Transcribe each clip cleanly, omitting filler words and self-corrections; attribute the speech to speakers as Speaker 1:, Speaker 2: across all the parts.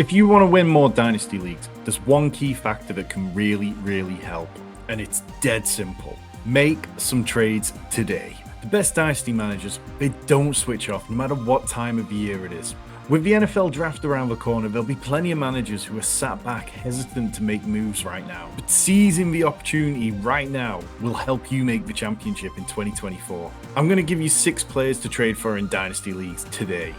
Speaker 1: If you want to win more Dynasty Leagues, there's one key factor that can really help, and it's dead simple. Make some trades today. The best Dynasty managers, they don't switch off no matter what time of year it is. With the NFL draft around the corner, there'll be plenty of managers who are sat back hesitant to make moves right now. But seizing the opportunity right now will help you make the championship in 2024. I'm going to give you 6 players to trade for in Dynasty Leagues today.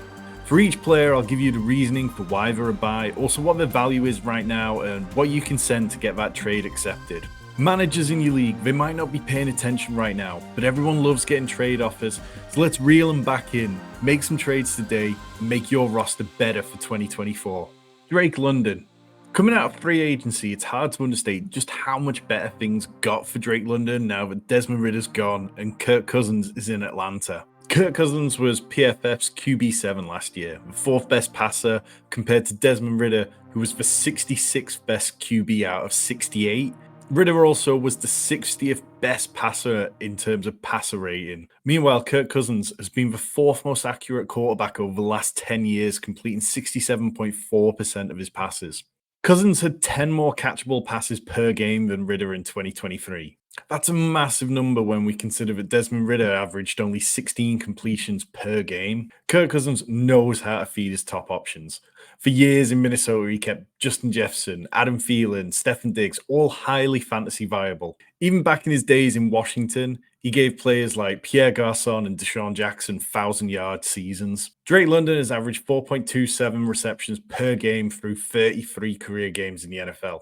Speaker 1: For each player, I'll give you the reasoning for why they're a buy, also what their value is right now, and what you can send to get that trade accepted. Managers in your league, they might not be paying attention right now, but everyone loves getting trade offers, so let's reel them back in, make some trades today, and make your roster better for 2024. Drake London. Coming out of free agency, it's hard to understate just how much better things got for Drake London now that Desmond Ridder's gone and Kirk Cousins is in Atlanta. Kirk Cousins was PFF's QB7 last year, the 4th best passer compared to Desmond Ridder, who was the 66th best QB out of 68. Ridder also was the 60th best passer in terms of passer rating. Meanwhile, Kirk Cousins has been the 4th most accurate quarterback over the last 10 years, completing 67.4% of his passes. Cousins had 10 more catchable passes per game than Ridder in 2023. That's a massive number when we consider that Desmond Ridder averaged only 16 completions per game. Kirk Cousins knows how to feed his top options. For years in Minnesota, he kept Justin Jefferson, Adam Thielen, Stefon Diggs, all highly fantasy viable. Even back in his days in Washington, he gave players like Pierre Garçon and Deshaun Jackson 1,000-yard seasons. Drake London has averaged 4.27 receptions per game through 33 career games in the NFL.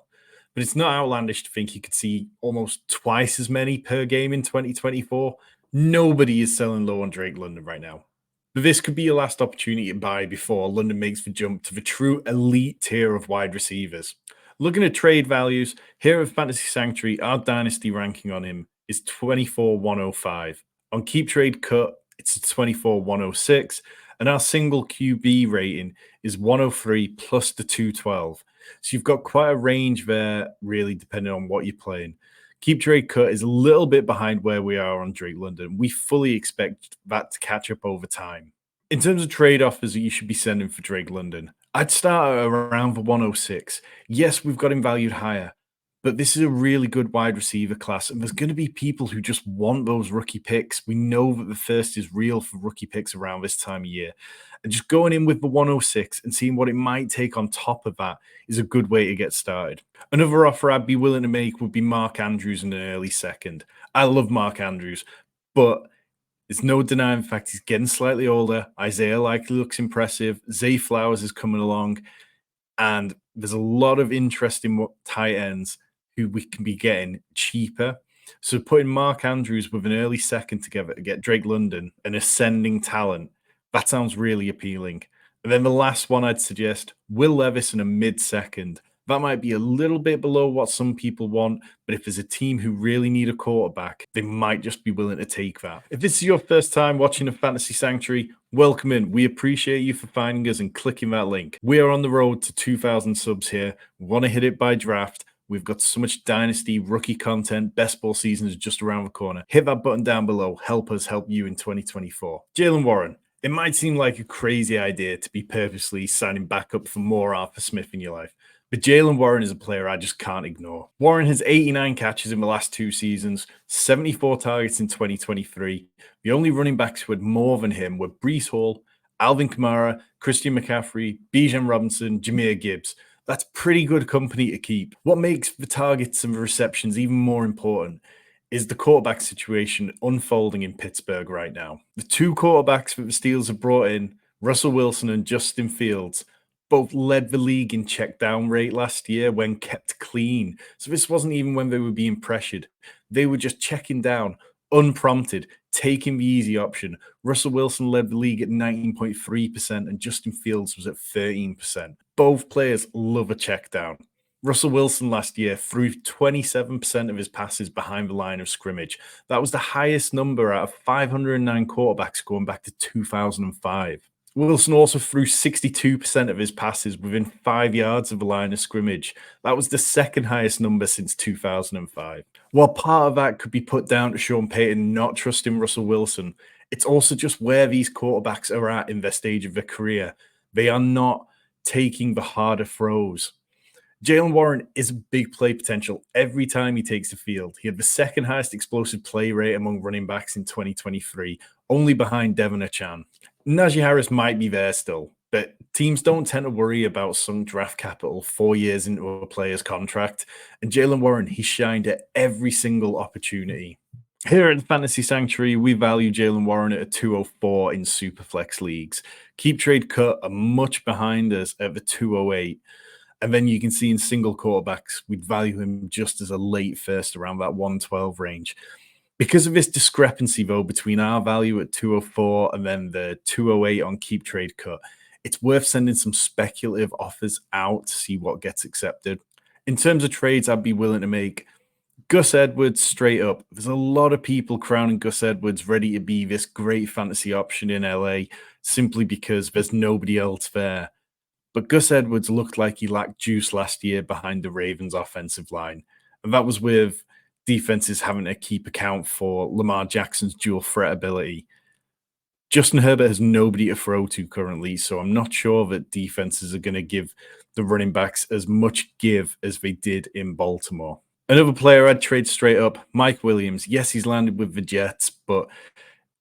Speaker 1: But it's not outlandish to think he could see almost twice as many per game in 2024. Nobody is selling low on Drake London right now. But this could be your last opportunity to buy before London makes the jump to the true elite tier of wide receivers. Looking at trade values, here at Fantasy Sanctuary, our dynasty ranking on him is 24,105. On Keep Trade Cut, it's 24,106. And our single QB rating is 103 plus the 212. So you've got quite a range there, really, depending on what you're playing. Keep Trade Cut is a little bit behind where we are on Drake London. We fully expect that to catch up over time. In terms of trade offers that you should be sending for Drake London, I'd start around the 106. Yes, we've got him valued higher, but this is a really good wide receiver class, and there's going to be people who just want those rookie picks. We know that the thirst is real for rookie picks around this time of year. And just going in with the 106 and seeing what it might take on top of that is a good way to get started. Another offer I'd be willing to make would be Mark Andrews in an early second. I love Mark Andrews, but there's no denying the fact he's getting slightly older. Isaiah likely looks impressive. Zay Flowers is coming along. And there's a lot of interesting tight ends who we can be getting cheaper. So putting Mark Andrews with an early second together to get Drake London, an ascending talent, that sounds really appealing. And then the last one I'd suggest, Will Levis in a mid-second. That might be a little bit below what some people want, but if there's a team who really need a quarterback, they might just be willing to take that. If this is your first time watching a Fantasy Sanctuary, welcome in. We appreciate you for finding us and clicking that link. We are on the road to 2,000 subs here. We want to hit it by draft. We've got so much Dynasty rookie content. Best ball season is just around the corner. Hit that button down below. Help us help you in 2024. Jaylen Warren. It might seem like a crazy idea to be purposely signing back up for more Arthur Smith in your life, but Jaylen Warren is a player I just can't ignore. Warren has 89 catches in the last 2 seasons, 74 targets in 2023. The only running backs who had more than him were Breece Hall, Alvin Kamara, Christian McCaffrey, Bijan Robinson, Jahmyr Gibbs. That's pretty good company to keep. What makes the targets and the receptions even more important is the quarterback situation unfolding in Pittsburgh right now. The 2 quarterbacks that the Steelers have brought in, Russell Wilson and Justin Fields, both led the league in check down rate last year when kept clean. So this wasn't even when they were being pressured. They were just checking down, unprompted, taking the easy option. Russell Wilson led the league at 19.3% and Justin Fields was at 13%. Both players love a check down. Russell Wilson last year threw 27% of his passes behind the line of scrimmage. That was the highest number out of 509 quarterbacks going back to 2005. Wilson also threw 62% of his passes within 5 yards of the line of scrimmage. That was the second highest number since 2005. While part of that could be put down to Sean Payton not trusting Russell Wilson, it's also just where these quarterbacks are at in their stage of their career. They are not taking the harder throws. Jaylen Warren is a big play potential every time he takes the field. He had the second highest explosive play rate among running backs in 2023, only behind Devon Achan. Najee Harris might be there still, but teams don't tend to worry about sunk draft capital 4 years into a player's contract. And Jaylen Warren, he shined at every single opportunity. Here at the Fantasy Sanctuary, we value Jaylen Warren at a 204 in Superflex leagues. Keep Trade Cut are much behind us at the 208. And then you can see in single quarterbacks, we'd value him just as a late first around that 112 range. Because of this discrepancy, though, between our value at 204 and then the 208 on Keep Trade Cut, it's worth sending some speculative offers out to see what gets accepted. In terms of trades I'd be willing to make, Gus Edwards straight up. There's a lot of people crowning Gus Edwards ready to be this great fantasy option in LA simply because there's nobody else there. But Gus Edwards looked like he lacked juice last year behind the Ravens' offensive line. And that was with defenses having to keep account for Lamar Jackson's dual threat ability. Justin Herbert has nobody to throw to currently, so I'm not sure that defenses are going to give the running backs as much give as they did in Baltimore. Another player I'd trade straight up, Mike Williams. Yes, he's landed with the Jets, but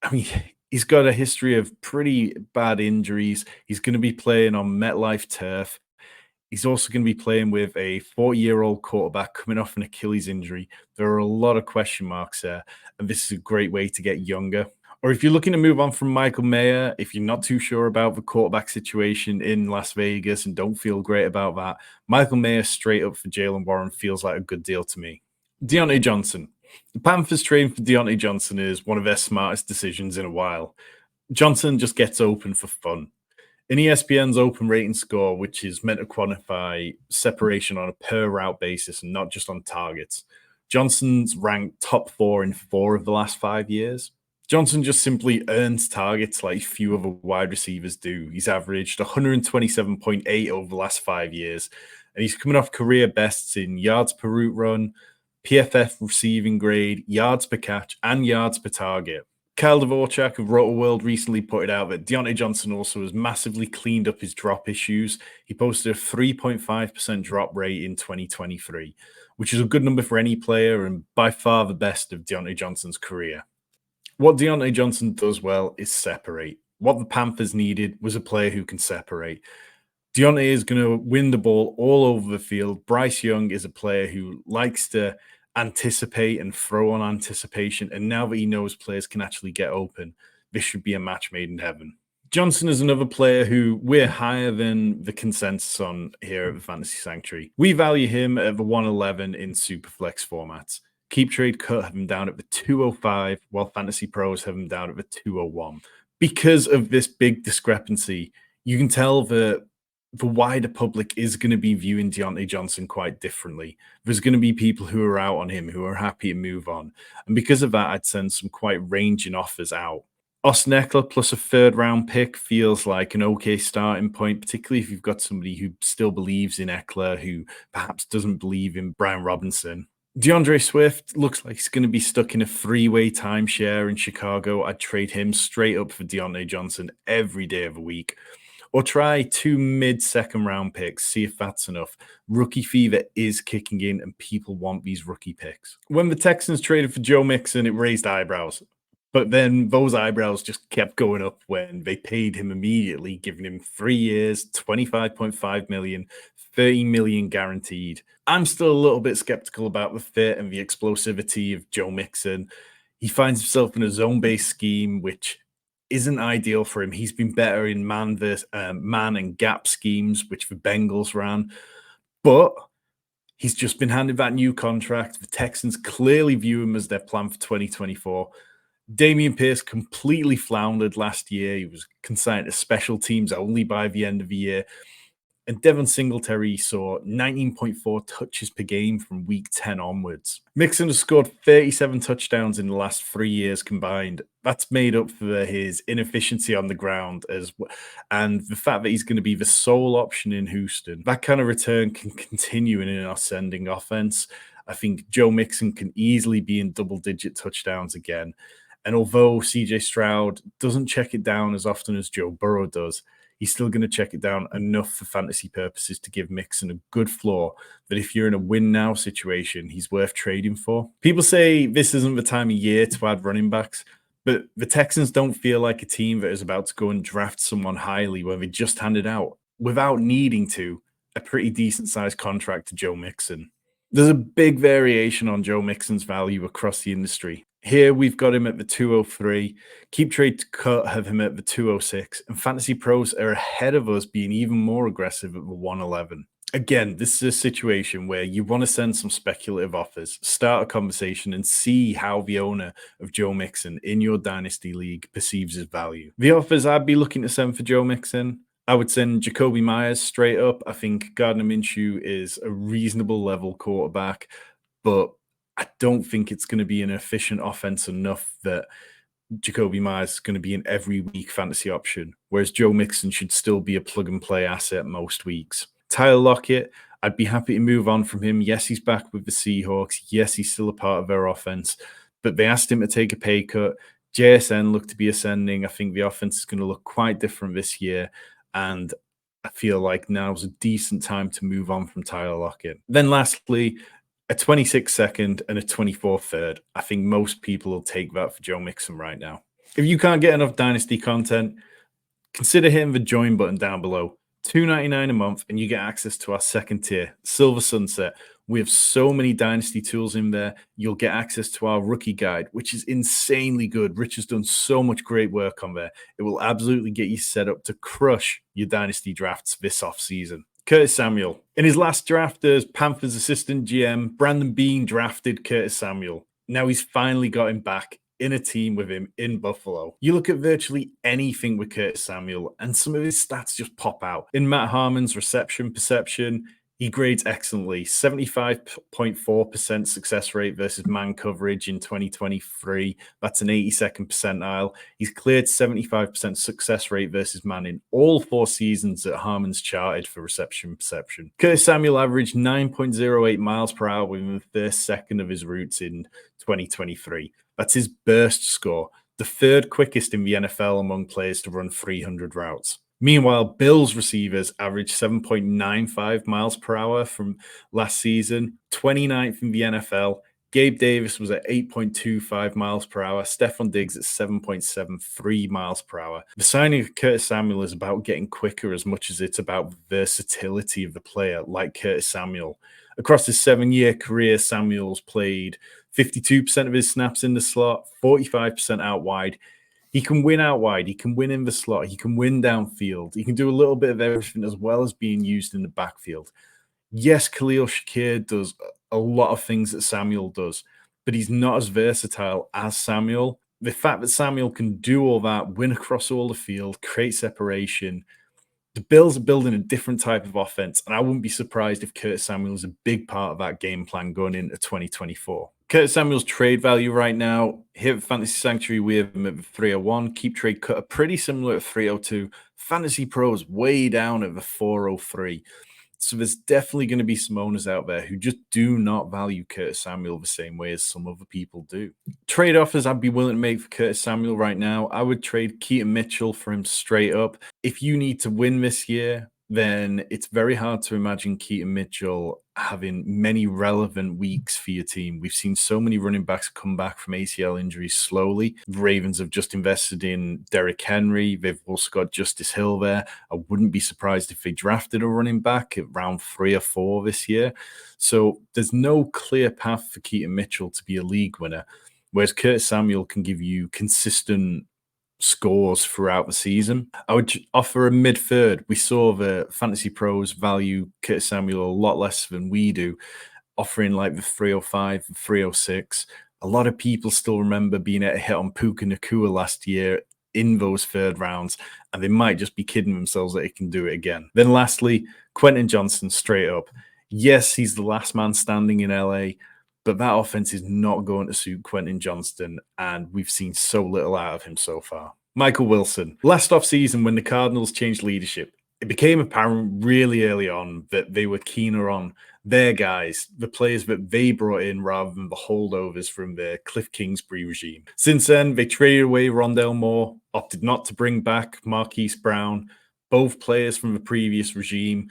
Speaker 1: I mean, he's got a history of pretty bad injuries. He's going to be playing on MetLife turf. He's also going to be playing with a 40-year-old quarterback coming off an Achilles injury. There are a lot of question marks there, and this is a great way to get younger. Or if you're looking to move on from Michael Mayer, if you're not too sure about the quarterback situation in Las Vegas and don't feel great about that, Michael Mayer straight up for Jaylen Warren feels like a good deal to me. Diontae Johnson. The Panthers trading for Diontae Johnson is one of their smartest decisions in a while. Johnson just gets open for fun. In ESPN's open rating score, which is meant to quantify separation on a per route basis and not just on targets, Johnson's ranked top 4 in 4 of the last 5 years. Johnson just simply earns targets like few other wide receivers do. He's averaged 127.8 over the last 5 years, and he's coming off career bests in yards per route run, PFF receiving grade, yards per catch, and yards per target. Kyle Dvorak of Rotoworld recently put it out that Diontae Johnson also has massively cleaned up his drop issues. He posted a 3.5% drop rate in 2023, which is a good number for any player and by far the best of Diontae Johnson's career. What Diontae Johnson does well is separate. What the Panthers needed was a player who can separate. Diontae is going to win the ball all over the field. Bryce Young is a player who likes to anticipate and throw on anticipation. And now that he knows players can actually get open, this should be a match made in heaven. Johnson is another player who we're higher than the consensus on here at the Fantasy Sanctuary. We value him at the 111 in Superflex formats. Keep Trade Cut have him down at the 205, while FantasyPros have him down at the 201. Because of this big discrepancy, you can tell that the wider public is going to be viewing Diontae Johnson quite differently. There's going to be people who are out on him, who are happy to move on. And because of that, I'd send some quite ranging offers out. Austin Eckler plus a third-round pick feels like an okay starting point, particularly if you've got somebody who still believes in Eckler, who perhaps doesn't believe in Brian Robinson. DeAndre Swift looks like he's going to be stuck in a 3-way timeshare in Chicago. I'd trade him straight up for Diontae Johnson every day of the week. Or try 2 mid-second round picks, see if that's enough. Rookie fever is kicking in and people want these rookie picks. When the Texans traded for Joe Mixon, it raised eyebrows. But then those eyebrows just kept going up when they paid him immediately, giving him 3 years, $25.5 million, $30 million guaranteed. I'm still a little bit skeptical about the fit and the explosivity of Joe Mixon. He finds himself in a zone-based scheme, which isn't ideal for him. He's been better in man and gap schemes, which the Bengals ran. But he's just been handed that new contract. The Texans clearly view him as their plan for 2024. Dameon Pierce completely floundered last year. He was consigned to special teams only by the end of the year. And Devin Singletary saw 19.4 touches per game from week 10 onwards. Mixon has scored 37 touchdowns in the last 3 years combined. That's made up for his inefficiency on the ground and the fact that he's going to be the sole option in Houston. That kind of return can continue in an ascending offense. I think Joe Mixon can easily be in double-digit touchdowns again. And although CJ Stroud doesn't check it down as often as Joe Burrow does, he's still going to check it down enough for fantasy purposes to give Mixon a good floor that if you're in a win now situation, he's worth trading for. People say this isn't the time of year to add running backs, but the Texans don't feel like a team that is about to go and draft someone highly when they just handed out, without needing to, a pretty decent sized contract to Joe Mixon. There's a big variation on Joe Mixon's value across the industry. Here we've got him at the 203. Keep Trade to Cut have him at the 206, and Fantasy Pros are ahead of us, being even more aggressive at the 111. Again, this is a situation where you want to send some speculative offers, start a conversation, and see how the owner of Joe Mixon in your Dynasty League perceives his value. The offers I'd be looking to send for Joe Mixon, I would send Jacoby Myers straight up. I think Gardner Minshew is a reasonable level quarterback, but I don't think it's going to be an efficient offense enough that Jacoby Myers is going to be an every week fantasy option, whereas Joe Mixon should still be a plug and play asset most weeks. Tyler Lockett, I'd be happy to move on from him. Yes, he's back with the Seahawks. Yes, he's still a part of their offense, but they asked him to take a pay cut. JSN looked to be ascending. I think the offense is going to look quite different this year, and I feel like now's a decent time to move on from Tyler Lockett. Then lastly, a 26 second and a 24 third. I think most people will take that for Joe Mixon right now. If you can't get enough Dynasty content, consider hitting the join button down below. $2.99 a month, and you get access to our second tier, Silver Sunset. We have so many Dynasty tools in there. You'll get access to our rookie guide, which is insanely good. Rich has done so much great work on there. It will absolutely get you set up to crush your Dynasty drafts this offseason. Curtis Samuel. In his last draft as Panthers assistant GM, Brandon Beane drafted Curtis Samuel. Now he's finally got him back in a team with him in Buffalo. You look at virtually anything with Curtis Samuel, and some of his stats just pop out. In Matt Harmon's reception perception, he grades excellently. 75.4% success rate versus man coverage in 2023. That's an 82nd percentile. He's cleared 75% success rate versus man in all 4 seasons that Harmon's charted for reception perception. Curtis Samuel averaged 9.08 miles per hour within the first second of his routes in 2023. That's his burst score, the 3rd quickest in the NFL among players to run 300 routes. Meanwhile, Bills receivers averaged 7.95 miles per hour from last season, 29th in the NFL. Gabe Davis was at 8.25 miles per hour. Stephon Diggs at 7.73 miles per hour. The signing of Curtis Samuel is about getting quicker as much as it's about versatility of the player, like Curtis Samuel. Across his 7-year career, Samuel's played 52% of his snaps in the slot, 45% out wide. He can win out wide. He can win in the slot. He can win downfield. He can do a little bit of everything as well as being used in the backfield. Yes, Khalil Shakir does a lot of things that Samuel does, but he's not as versatile as Samuel. The fact that Samuel can do all that, win across all the field, create separation, the Bills are building a different type of offense, and I wouldn't be surprised if Curtis Samuel is a big part of that game plan going into 2024. Curtis Samuel's trade value right now, here at Fantasy Sanctuary, we have him at 301. Keep Trade Cut are pretty similar at 302. Fantasy Pros way down at the 403. So there's definitely going to be some owners out there who just do not value Curtis Samuel the same way as some other people do. Trade offers I'd be willing to make for Curtis Samuel right now. I would trade Keaton Mitchell for him straight up. If you need to win this year, then it's very hard to imagine Keaton Mitchell having many relevant weeks for your team. We've seen so many running backs come back from ACL injuries slowly. The Ravens have just invested in Derrick Henry. They've also got Justice Hill there. I wouldn't be surprised if they drafted a running back at round 3 or 4 this year. So there's no clear path for Keaton Mitchell to be a league winner, whereas Curtis Samuel can give you consistent scores throughout the season. I would offer a mid-third. We saw the Fantasy Pros value Curtis Samuel a lot less than we do, offering like the 305, the 306. A lot of people still remember being able to hit on Puka Nacua last year in those 3rd rounds, and they might just be kidding themselves that it can do it again. Then lastly, Quentin Johnston straight up. Yes, he's the last man standing in LA, but that offense is not going to suit Quentin Johnston, and we've seen so little out of him so far. Michael Wilson. Last offseason, when the Cardinals changed leadership, it became apparent really early on that they were keener on their guys, the players that they brought in rather than the holdovers from the Cliff Kingsbury regime. Since then, they traded away Rondale Moore, opted not to bring back Marquise Brown, both players from the previous regime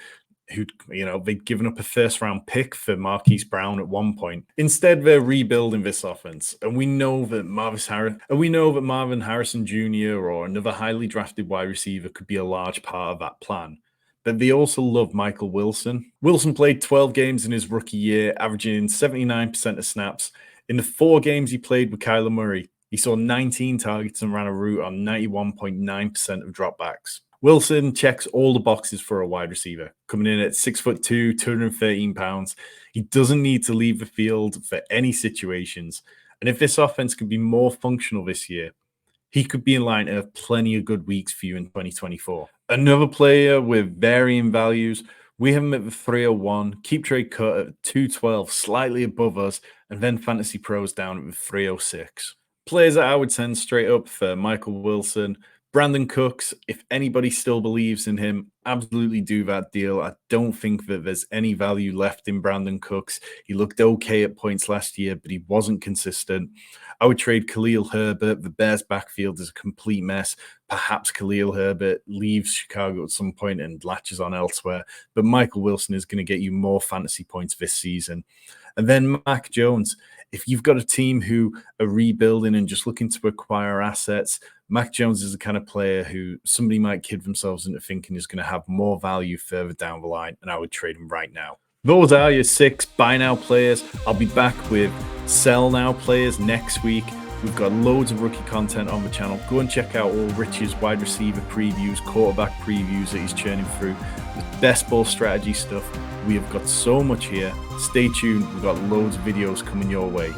Speaker 1: who'd, they'd given up a first-round pick for Marquise Brown at one point. Instead, they're rebuilding this offense, and we know that Marvin Harrison Jr. or another highly drafted wide receiver could be a large part of that plan. But they also love Michael Wilson. Wilson played 12 games in his rookie year, averaging 79% of snaps. In the 4 games he played with Kyler Murray, he saw 19 targets and ran a route on 91.9% of dropbacks. Wilson checks all the boxes for a wide receiver, coming in at 6'2", 213 pounds. He doesn't need to leave the field for any situations. And if this offense could be more functional this year, he could be in line to have plenty of good weeks for you in 2024. Another player with varying values, we have him at the 301, keep trade cut at 212, slightly above us, and then Fantasy Pros down at the 306. Players that I would send straight up for Michael Wilson, Brandon Cooks, if anybody still believes in him, absolutely do that deal. I don't think that there's any value left in Brandon Cooks. He looked okay at points last year, but he wasn't consistent. I would trade Khalil Herbert. The Bears' backfield is a complete mess. Perhaps Khalil Herbert leaves Chicago at some point and latches on elsewhere. But Michael Wilson is going to get you more fantasy points this season. And then Mac Jones. If you've got a team who are rebuilding and just looking to acquire assets, Mac Jones is the kind of player who somebody might kid themselves into thinking is going to have more value further down the line, and I would trade him right now. Those are your 6 buy now players. I'll be back with sell now players next week. We've got loads of rookie content on the channel. Go and check out all Rich's wide receiver previews, quarterback previews that he's churning through, the best ball strategy stuff. We have got so much here. Stay tuned. We've got loads of videos coming your way.